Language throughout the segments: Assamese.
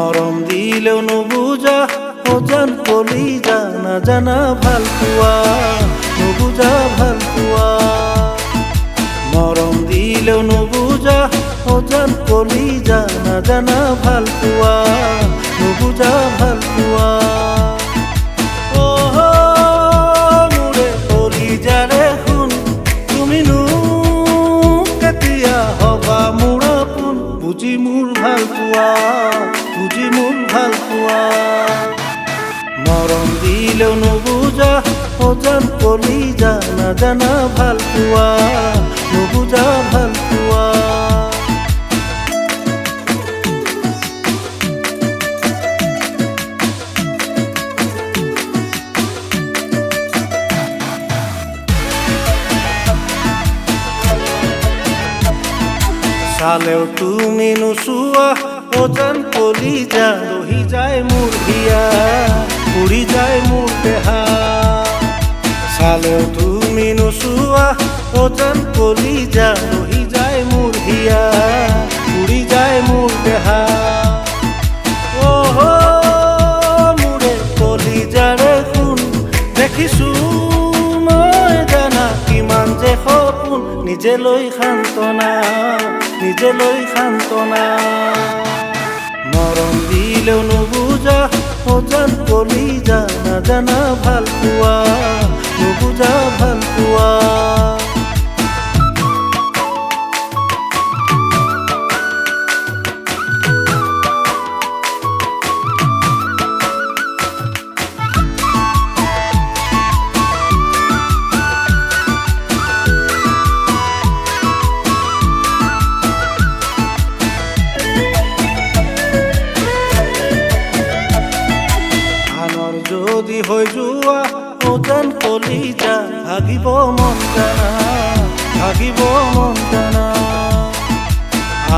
মৰম দিলেও নুবুজা অজান কলিজা নাজানা ভাল পোৱা নুবুজা ভাল পোৱা মৰম দিলেও নুবুজা অজান কলিজা নাজানা ভাল পোৱা নুবুজা ভাল পোৱা মোৰে কলিজাৰে শুন তুমিনো কেতিয়া হবা মোৰ আপোন বুজি মোৰ ভাল পোৱা বুজি মোৰ ভাল পোৱা মৰম দিলেও নুবুজা অজান কলিজা নাজানা ভাল পোৱা নুবুজা ভাল পোৱা চালেও তুমি নোচোৱা অজান কলিজা ৰহি যায় মোৰ হিয়া উৰি যায় মোৰ দেহা চালেও তুমি নোচোৱা অজান কলিজা ৰহি যায় মোৰ হিয়া উৰি যায় মোৰ দেহা মোৰে কলিজাৰে শুন দেখিছো মই জানা কিমান যে সপোন নিজে লৈ সান্তনা নিজে লৈ সান্তনা মৰম দিলেও নুবুজা অজান কলিজা নাজানা ভাল পোৱা নুবুজা ভাল পোৱা যদি হৈ যোৱা অজান কলিজা ভাগিব মন জানা ভাগিব মন জানা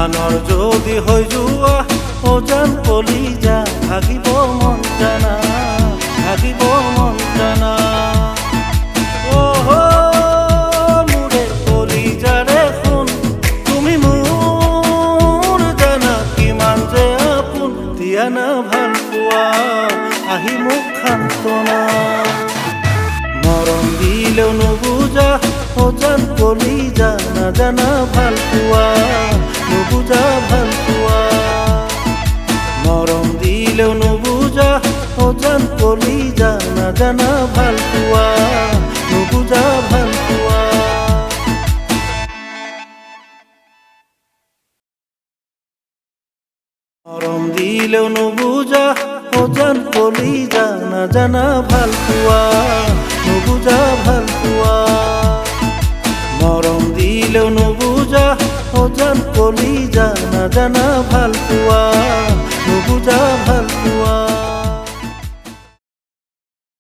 আনৰ যদি হৈ যোৱা অজান কলিজা ভাগিব মন জানা ভাগিব মন জানা মোৰে কলিজাৰে শুন তুমি মোৰ জানা কিমান যে আপোন দিয়া না ভাল পোৱা আহি মোক সান্তনা মৰম দিলেও নুবুজা অজান কলিজা নাজানা ভাল পোৱা নুবুজা ভাল পোৱা মৰম দিলেও নুবুজা অজান কলিজা নাজানা ভাল পোৱা নুবুজা ভাল পোৱা মৰম দিলেও নুবুজা অজান কলিজা নাজানা ভাল পোৱা নুবুজা ভাল পোৱা মৰম দিলেও নুবুজা অজান কলিজা নাজানা ভাল পোৱা নুবুজা ভাল